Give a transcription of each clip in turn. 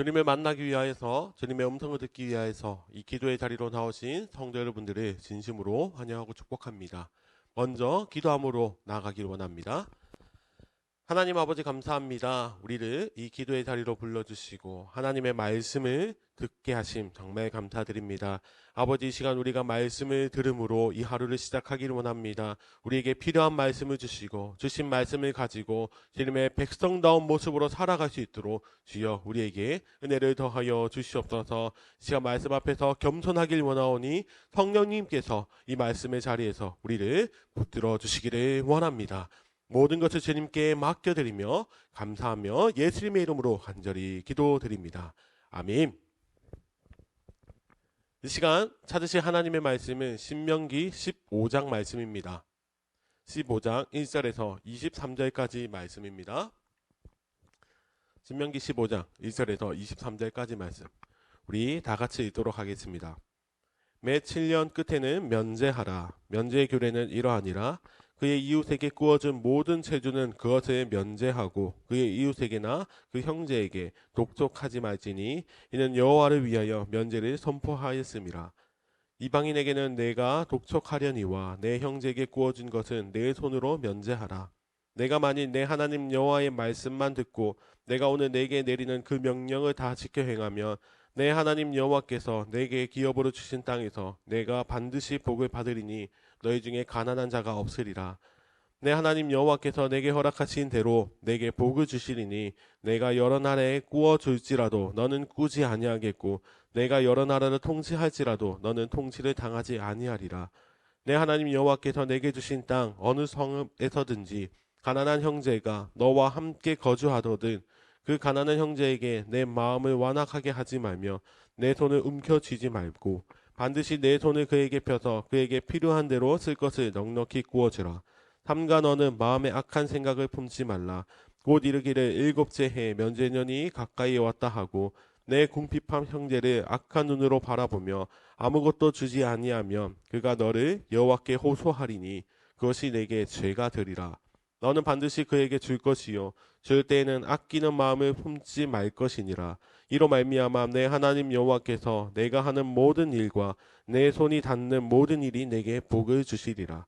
주님을 만나기 위하여서 주님의 음성을 듣기 위하여서 이 기도의 자리로 나오신 성도 여러분들을 진심으로 환영하고 축복합니다. 먼저 기도함으로 나아가길 원합니다. 하나님 아버지 감사합니다. 우리를 이 기도의 자리로 불러주시고 하나님의 말씀을 듣게 하심 정말 감사드립니다. 아버지 이 시간 우리가 말씀을 들음으로 이 하루를 시작하기를 원합니다. 우리에게 필요한 말씀을 주시고 주신 말씀을 가지고 주님의 백성다운 모습으로 살아갈 수 있도록 주여 우리에게 은혜를 더하여 주시옵소서. 이 시간 말씀 앞에서 겸손하길 원하오니 성령님께서 이 말씀의 자리에서 우리를 붙들어 주시기를 원합니다. 모든 것을 주님께 맡겨드리며 감사하며 예수님의 이름으로 간절히 기도드립니다. 아멘. 이 시간 찾으실 하나님의 말씀은 신명기 15장 말씀입니다. 15장 1절에서 23절까지 말씀입니다. 신명기 15장 1절에서 23절까지 말씀 우리 다 같이 읽도록 하겠습니다. 매 7년 끝에는 면제하라. 면제의 규례는 이러하니라. 그의 이웃에게 구워준 모든 채주는 그것을 면제하고 그의 이웃에게나 그 형제에게 독촉하지 말지니 이는 여호와를 위하여 면제를 선포하였음이라. 이방인에게는 내가 독촉하려니와 내 형제에게 구워준 것은 내 손으로 면제하라. 내가 만일 내 하나님 여호와의 말씀만 듣고 내가 오늘 내게 내리는 그 명령을 다 지켜 행하면 내 하나님 여호와께서 내게 기업으로 주신 땅에서 내가 반드시 복을 받으리니 너희 중에 가난한 자가 없으리라. 내 하나님 여호와께서 내게 허락하신 대로 내게 복을 주시리니 내가 여러 나라에 구워 줄지라도 너는 꾸지 아니하겠고 내가 여러 나라를 통치할지라도 너는 통치를 당하지 아니하리라. 내 하나님 여호와께서 내게 주신 땅 어느 성읍에서든지 가난한 형제가 너와 함께 거주하거든 그 가난한 형제에게 내 마음을 완악하게 하지 말며 내 손을 움켜쥐지 말고 반드시 내 손을 그에게 펴서 그에게 필요한 대로 쓸 것을 넉넉히 구워주라. 삼가 너는 마음에 악한 생각을 품지 말라. 곧 이르기를 일곱째 해 면제년이 가까이 왔다 하고 내 궁핍한 형제를 악한 눈으로 바라보며 아무것도 주지 아니하면 그가 너를 여호와께 호소하리니 그것이 내게 죄가 되리라. 너는 반드시 그에게 줄 것이요 줄 때에는 아끼는 마음을 품지 말 것이니라. 이로 말미암아 내 하나님 여호와께서 내가 하는 모든 일과 내 손이 닿는 모든 일이 내게 복을 주시리라.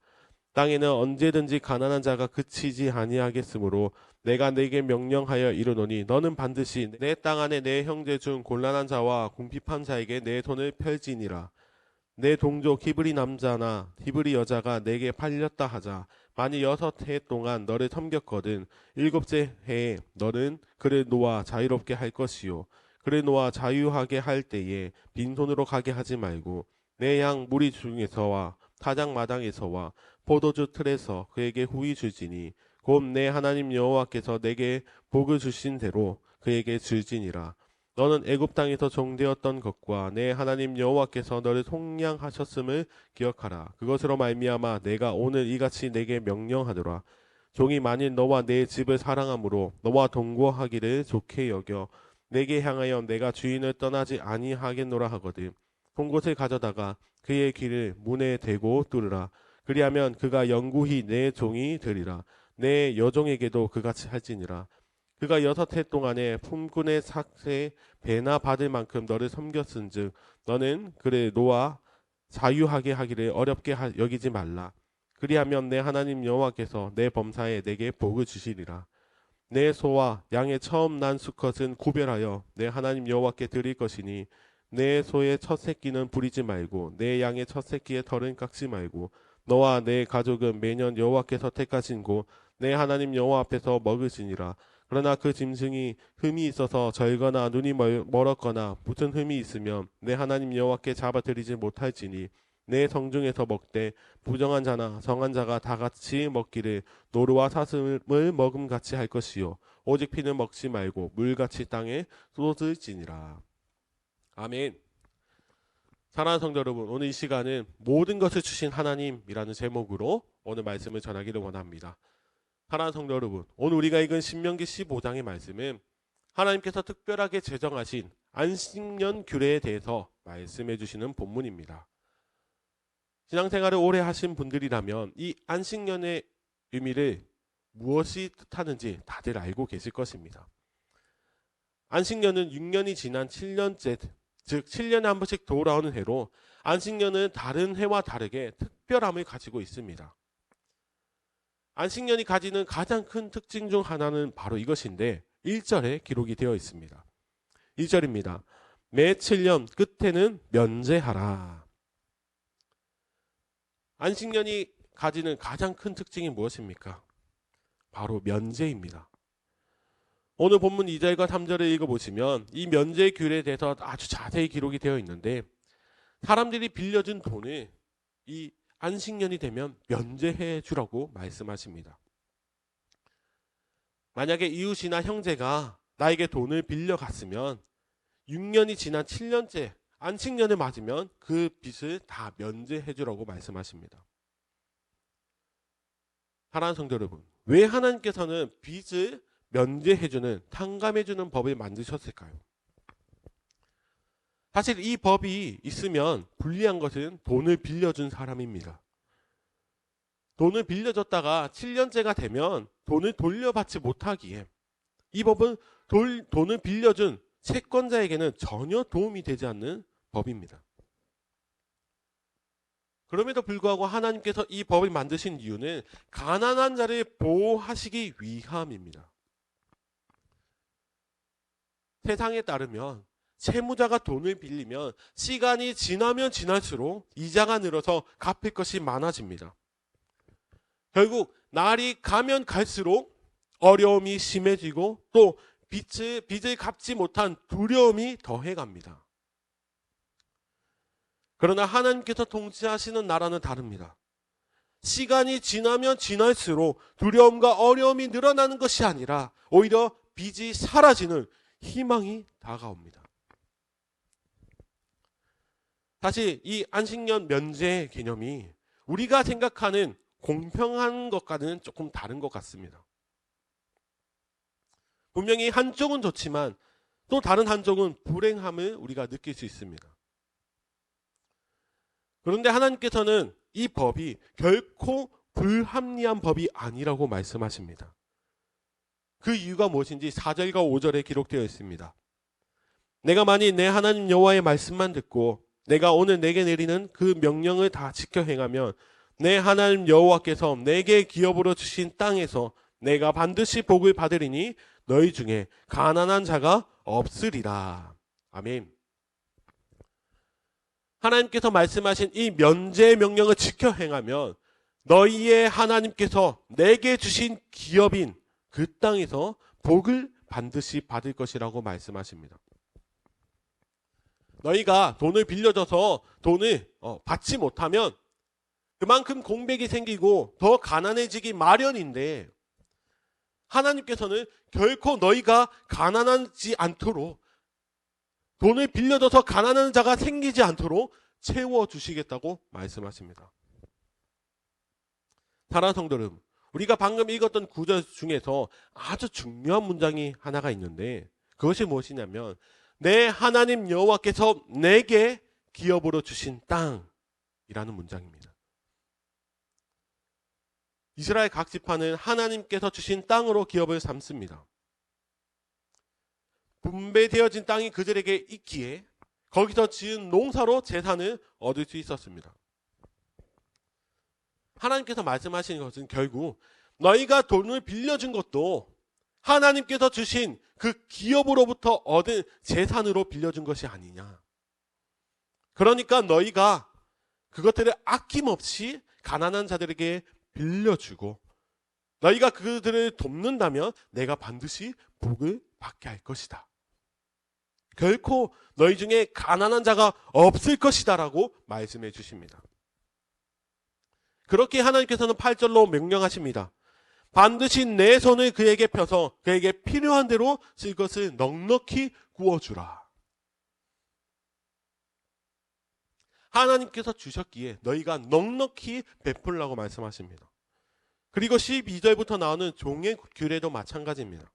땅에는 언제든지 가난한 자가 그치지 아니하겠으므로 내가 내게 명령하여 이르노니 너는 반드시 내 땅 안에 내 형제 중 곤란한 자와 궁핍한 자에게 내 손을 펼지니라. 내 동족 히브리 남자나 히브리 여자가 내게 팔렸다 하자. 만일 6해 동안 너를 섬겼거든 일곱째 해에 너는 그를 놓아 자유롭게 할 것이요 그를 놓아 자유하게 할 때에 빈손으로 가게 하지 말고 내 양 무리 중에서와 타작 마당에서와 포도주 틀에서 그에게 후히 줄지니 곧 내 하나님 여호와께서 내게 복을 주신 대로 그에게 줄지니라. 너는 애굽 땅에서 종되었던 것과 내 하나님 여호와께서 너를 속량하셨음을 기억하라. 그것으로 말미암아 내가 오늘 이같이 내게 명령하노라. 종이 만일 너와 내 집을 사랑함으로 너와 동거하기를 좋게 여겨 내게 향하여 내가 주인을 떠나지 아니하겠노라 하거든. 송곳을 가져다가 그의 귀를 문에 대고 뚫으라. 그리하면 그가 영구히 내 종이 되리라. 내 여종에게도 그같이 할지니라. 그가 6해 동안에 품꾼의 삭세 배나 받을 만큼 너를 섬겼은즉 너는 그를 놓아 자유하게 하기를 어렵게 여기지 말라. 그리하면 내 하나님 여호와께서 내 범사에 내게 복을 주시리라. 내 소와 양의 처음 난 수컷은 구별하여 내 하나님 여호와께 드릴 것이니 내 소의 첫 새끼는 부리지 말고 내 양의 첫 새끼의 털은 깎지 말고 너와 내 가족은 매년 여호와께서 택하신 내 하나님 여호와 앞에서 먹으시니라. 그러나 그 짐승이 흠이 있어서 절거나 눈이 멀었거나 무슨 흠이 있으면 내 하나님 여호와께 잡아드리지 못할지니 내 성중에서 먹되 부정한 자나 성한 자가 다 같이 먹기를 노루와 사슴을 먹음 같이 할 것이요 오직 피는 먹지 말고 물같이 땅에 쏟을지니라. 아멘. 사랑하는 성도 여러분, 오늘 이 시간은 모든 것을 주신 하나님이라는 제목으로 오늘 말씀을 전하기를 원합니다. 사랑하는 성도 여러분, 오늘 우리가 읽은 신명기 15장의 말씀은 하나님께서 특별하게 제정하신 안식년 규례에 대해서 말씀해 주시는 본문입니다. 신앙생활을 오래 하신 분들이라면 이 안식년의 의미를 무엇이 뜻하는지 다들 알고 계실 것입니다. 안식년은 6년이 지난 7년째, 즉 7년에 한 번씩 돌아오는 해로 안식년은 다른 해와 다르게 특별함을 가지고 있습니다. 안식년이 가지는 가장 큰 특징 중 하나는 바로 이것인데 1절에 기록이 되어 있습니다. 1절입니다. 매 7년 끝에는 면제하라. 안식년이 가지는 가장 큰 특징이 무엇입니까? 바로 면제입니다. 오늘 본문 2절과 3절을 읽어보시면 이 면제 규례에 대해서 아주 자세히 기록이 되어 있는데 사람들이 빌려준 돈을 이 안식년이 되면 면제해 주라고 말씀하십니다. 만약에 이웃이나 형제가 나에게 돈을 빌려갔으면 6년이 지난 7년째 안식년을 맞으면 그 빚을 다 면제해 주라고 말씀하십니다. 사랑하는 성도 여러분, 왜 하나님께서는 빚을 면제해주는, 탕감해주는 법을 만드셨을까요? 사실 이 법이 있으면 불리한 것은 돈을 빌려준 사람입니다. 돈을 빌려줬다가 7년째가 되면 돈을 돌려받지 못하기에 이 법은 돈을 빌려준 채권자에게는 전혀 도움이 되지 않는 법입니다. 그럼에도 불구하고 하나님께서 이 법을 만드신 이유는 가난한 자를 보호하시기 위함입니다. 세상에 따르면 채무자가 돈을 빌리면 시간이 지나면 지날수록 이자가 늘어서 갚을 것이 많아집니다. 결국 날이 가면 갈수록 어려움이 심해지고 또 빚을 갚지 못한 두려움이 더해갑니다. 그러나 하나님께서 통치하시는 나라는 다릅니다. 시간이 지나면 지날수록 두려움과 어려움이 늘어나는 것이 아니라 오히려 빚이 사라지는 희망이 다가옵니다. 사실 이 안식년 면제 개념이 우리가 생각하는 공평한 것과는 조금 다른 것 같습니다. 분명히 한쪽은 좋지만 또 다른 한쪽은 불행함을 우리가 느낄 수 있습니다. 그런데 하나님께서는 이 법이 결코 불합리한 법이 아니라고 말씀하십니다. 그 이유가 무엇인지 4절과 5절에 기록되어 있습니다. 내가 만일 내 하나님 여호와의 말씀만 듣고 내가 오늘 내게 내리는 그 명령을 다 지켜 행하면 내 하나님 여호와께서 내게 기업으로 주신 땅에서 내가 반드시 복을 받으리니 너희 중에 가난한 자가 없으리라. 아멘. 하나님께서 말씀하신 이 면제 명령을 지켜 행하면 너희의 하나님께서 내게 주신 기업인 그 땅에서 복을 반드시 받을 것이라고 말씀하십니다. 너희가 돈을 빌려줘서 돈을 받지 못하면 그만큼 공백이 생기고 더 가난해지기 마련인데 하나님께서는 결코 너희가 가난하지 않도록 돈을 빌려줘서 가난한 자가 생기지 않도록 채워주시겠다고 말씀하십니다. 사랑하는 성도 여러분, 우리가 방금 읽었던 구절 중에서 아주 중요한 문장이 하나가 있는데 그것이 무엇이냐면 내 하나님 여호와께서 내게 기업으로 주신 땅이라는 문장입니다. 이스라엘 각 지파는 하나님께서 주신 땅으로 기업을 삼습니다. 분배되어진 땅이 그들에게 있기에 거기서 지은 농사로 재산을 얻을 수 있었습니다. 하나님께서 말씀하시는 것은 결국 너희가 돈을 빌려준 것도 하나님께서 주신 그 기업으로부터 얻은 재산으로 빌려준 것이 아니냐. 그러니까 너희가 그것들을 아낌없이 가난한 자들에게 빌려주고 너희가 그들을 돕는다면 내가 반드시 복을 받게 할 것이다. 결코 너희 중에 가난한 자가 없을 것이다 라고 말씀해 주십니다. 그렇게 하나님께서는 8절로 명령하십니다. 반드시 내 손을 그에게 펴서 그에게 필요한 대로 쓸 것을 넉넉히 구워주라. 하나님께서 주셨기에 너희가 넉넉히 베풀라고 말씀하십니다. 그리고 12절부터 나오는 종의 규례도 마찬가지입니다.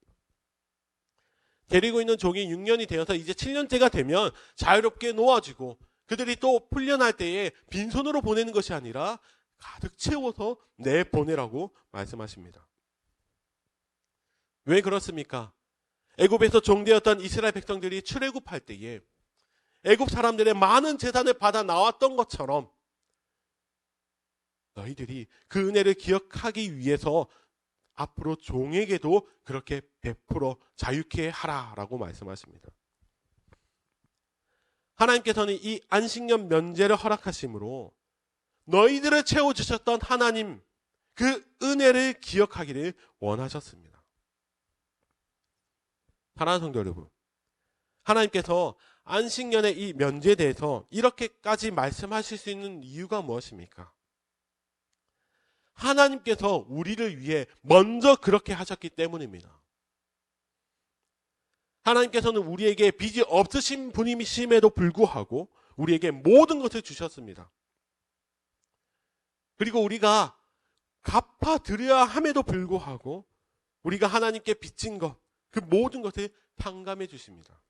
데리고 있는 종이 6년이 되어서 이제 7년째가 되면 자유롭게 놓아지고 그들이 또 풀려날 때에 빈손으로 보내는 것이 아니라 가득 채워서 내보내라고 말씀하십니다. 왜 그렇습니까? 애굽에서 종되었던 이스라엘 백성들이 출애굽할 때에 애굽 사람들의 많은 재산을 받아 나왔던 것처럼 너희들이 그 은혜를 기억하기 위해서 앞으로 종에게도 그렇게 베풀어 자유케 하라라고 말씀하십니다. 하나님께서는 이 안식년 면제를 허락하심으로 너희들을 채워주셨던 하나님 그 은혜를 기억하기를 원하셨습니다. 사랑하는 성도 여러분, 하나님께서 안식년의 이 면제에 대해서 이렇게까지 말씀하실 수 있는 이유가 무엇입니까? 하나님께서 우리를 위해 먼저 그렇게 하셨기 때문입니다. 하나님께서는 우리에게 빚이 없으신 분이심에도 불구하고 우리에게 모든 것을 주셨습니다. 그리고 우리가 갚아드려야 함에도 불구하고 우리가 하나님께 빚진 것, 그 모든 것을 탕감해 주십니다.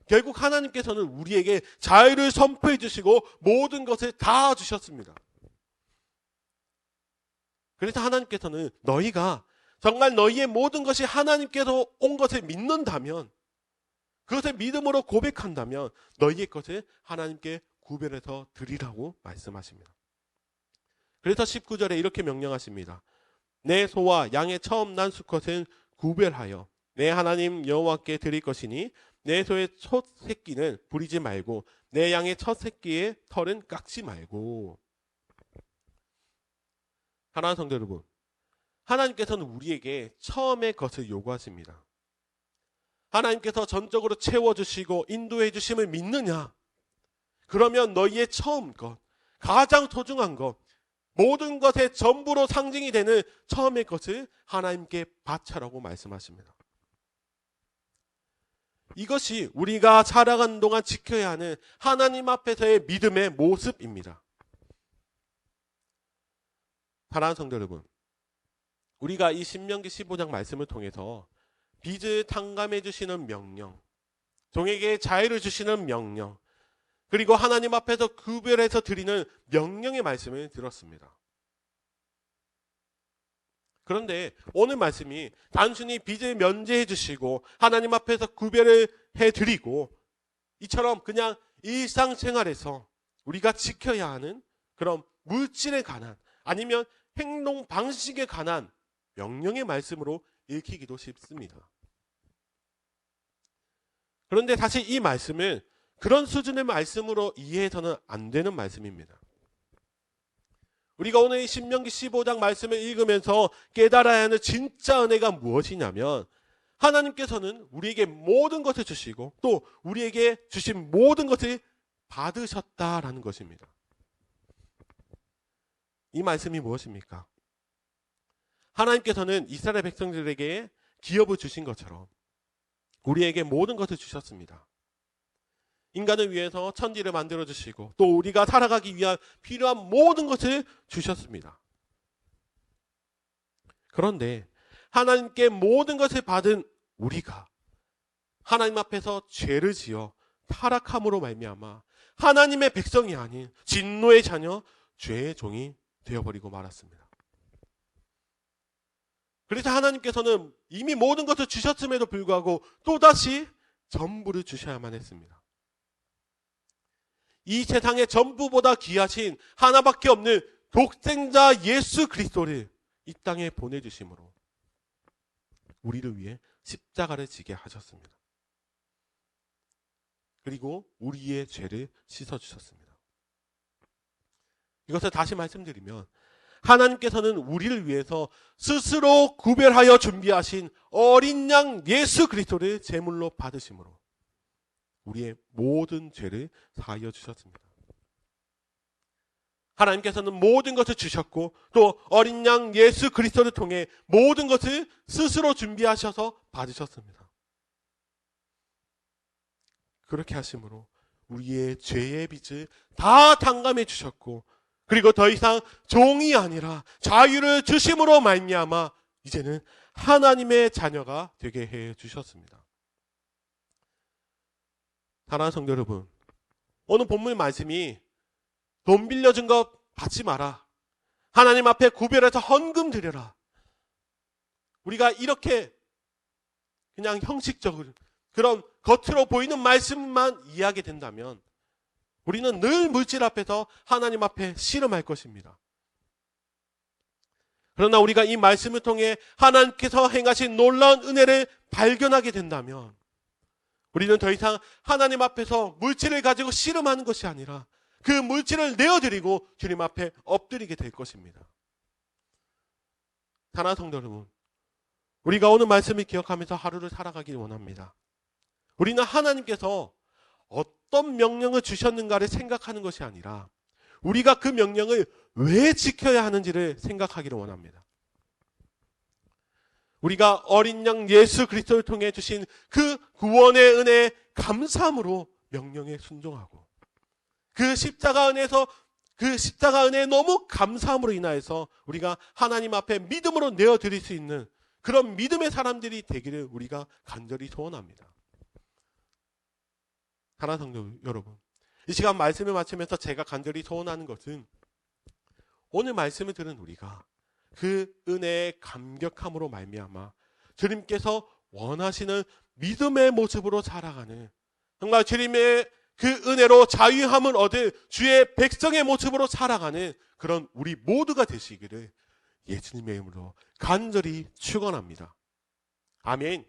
결국 하나님께서는 우리에게 자유를 선포해 주시고 모든 것을 다 주셨습니다. 그래서 하나님께서는 너희가 정말 너희의 모든 것이 하나님께서 온 것을 믿는다면, 그것을 믿음으로 고백한다면 너희의 것을 하나님께 구별해서 드리라고 말씀하십니다. 그래서 19절에 이렇게 명령하십니다. 내 소와 양의 처음 난 수컷은 구별하여 내 하나님 여호와께 드릴 것이니 내 소의 첫 새끼는 부리지 말고 내 양의 첫 새끼의 털은 깎지 말고. 사랑하는 성도 여러분, 하나님께서는 우리에게 처음의 것을 요구하십니다. 하나님께서 전적으로 채워주시고 인도해 주심을 믿느냐? 그러면 너희의 처음 것, 가장 소중한 것, 모든 것의 전부로 상징이 되는 처음의 것을 하나님께 바쳐라고 말씀하십니다. 이것이 우리가 살아가는 동안 지켜야 하는 하나님 앞에서의 믿음의 모습입니다. 사랑하는 성도 여러분, 우리가 이 신명기 15장 말씀을 통해서 빚을 탕감해 주시는 명령, 종에게 자유를 주시는 명령, 그리고 하나님 앞에서 구별해서 드리는 명령의 말씀을 들었습니다. 그런데 오늘 말씀이 단순히 빚을 면제해 주시고 하나님 앞에서 구별을 해드리고 이처럼 그냥 일상생활에서 우리가 지켜야 하는 그런 물질에 관한 아니면 행동 방식에 관한 명령의 말씀으로 읽히기도 쉽습니다. 그런데 사실 이 말씀은 그런 수준의 말씀으로 이해해서는 안 되는 말씀입니다. 우리가 오늘 이 신명기 15장 말씀을 읽으면서 깨달아야 하는 진짜 은혜가 무엇이냐면 하나님께서는 우리에게 모든 것을 주시고 또 우리에게 주신 모든 것을 받으셨다라는 것입니다. 이 말씀이 무엇입니까? 하나님께서는 이스라엘 백성들에게 기업을 주신 것처럼 우리에게 모든 것을 주셨습니다. 인간을 위해서 천지를 만들어 주시고 또 우리가 살아가기 위한 필요한 모든 것을 주셨습니다. 그런데 하나님께 모든 것을 받은 우리가 하나님 앞에서 죄를 지어 타락함으로 말미암아 하나님의 백성이 아닌 진노의 자녀, 죄의 종이 되어버리고 말았습니다. 그래서 하나님께서는 이미 모든 것을 주셨음에도 불구하고 또다시 전부를 주셔야만 했습니다. 이 세상의 전부보다 귀하신 하나밖에 없는 독생자 예수 그리스도를 이 땅에 보내주심으로 우리를 위해 십자가를 지게 하셨습니다. 그리고 우리의 죄를 씻어주셨습니다. 이것을 다시 말씀드리면 하나님께서는 우리를 위해서 스스로 구별하여 준비하신 어린 양 예수 그리스도를 제물로 받으심으로 우리의 모든 죄를 사하여 주셨습니다. 하나님께서는 모든 것을 주셨고 또 어린 양 예수 그리스도를 통해 모든 것을 스스로 준비하셔서 받으셨습니다. 그렇게 하심으로 우리의 죄의 빚을 다 탕감해 주셨고 그리고 더 이상 종이 아니라 자유를 주심으로 말미암아 이제는 하나님의 자녀가 되게 해 주셨습니다. 사랑하는 성도 여러분, 오늘 본문 말씀이 돈 빌려준 것 받지 마라, 하나님 앞에 구별해서 헌금 드려라, 우리가 이렇게 그냥 형식적으로 그런 겉으로 보이는 말씀만 이해하게 된다면 우리는 늘 물질 앞에서 하나님 앞에 씨름할 것입니다. 그러나 우리가 이 말씀을 통해 하나님께서 행하신 놀라운 은혜를 발견하게 된다면 우리는 더 이상 하나님 앞에서 물질을 가지고 씨름하는 것이 아니라 그 물질을 내어드리고 주님 앞에 엎드리게 될 것입니다. 사랑하는 성도 여러분, 우리가 오늘 말씀을 기억하면서 하루를 살아가길 원합니다. 우리는 하나님께서 어떤 명령을 주셨는가를 생각하는 것이 아니라 우리가 그 명령을 왜 지켜야 하는지를 생각하기를 원합니다. 우리가 어린 양 예수 그리스도를 통해 주신 그 구원의 은혜에 감사함으로 명령에 순종하고 그 십자가 은혜에 너무 감사함으로 인하여서 우리가 하나님 앞에 믿음으로 내어드릴 수 있는 그런 믿음의 사람들이 되기를 우리가 간절히 소원합니다. 사랑하는 성도 여러분, 이 시간 말씀을 마치면서 제가 간절히 소원하는 것은 오늘 말씀을 들은 우리가 그 은혜의 감격함으로 말미암아 주님께서 원하시는 믿음의 모습으로 살아가는 정말 주님의 그 은혜로 자유함을 얻을 주의 백성의 모습으로 살아가는 그런 우리 모두가 되시기를 예수님의 이름으로 간절히 축원합니다. 아멘.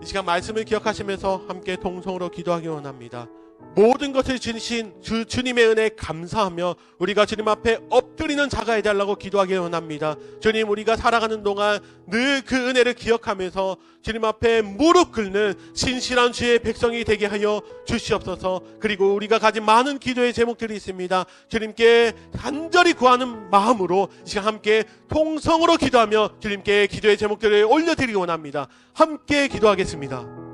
이 시간 말씀을 기억하시면서 함께 동성으로 기도하기 원합니다. 모든 것을 주신 주님의 은혜에 감사하며 우리가 주님 앞에 엎드리는 자가 해달라고 기도하기 원합니다. 주님, 우리가 살아가는 동안 늘 그 은혜를 기억하면서 주님 앞에 무릎 꿇는 신실한 주의 백성이 되게 하여 주시옵소서. 그리고 우리가 가진 많은 기도의 제목들이 있습니다. 주님께 간절히 구하는 마음으로 이 시간 함께 통성으로 기도하며 주님께 기도의 제목들을 올려드리기 원합니다. 함께 기도하겠습니다.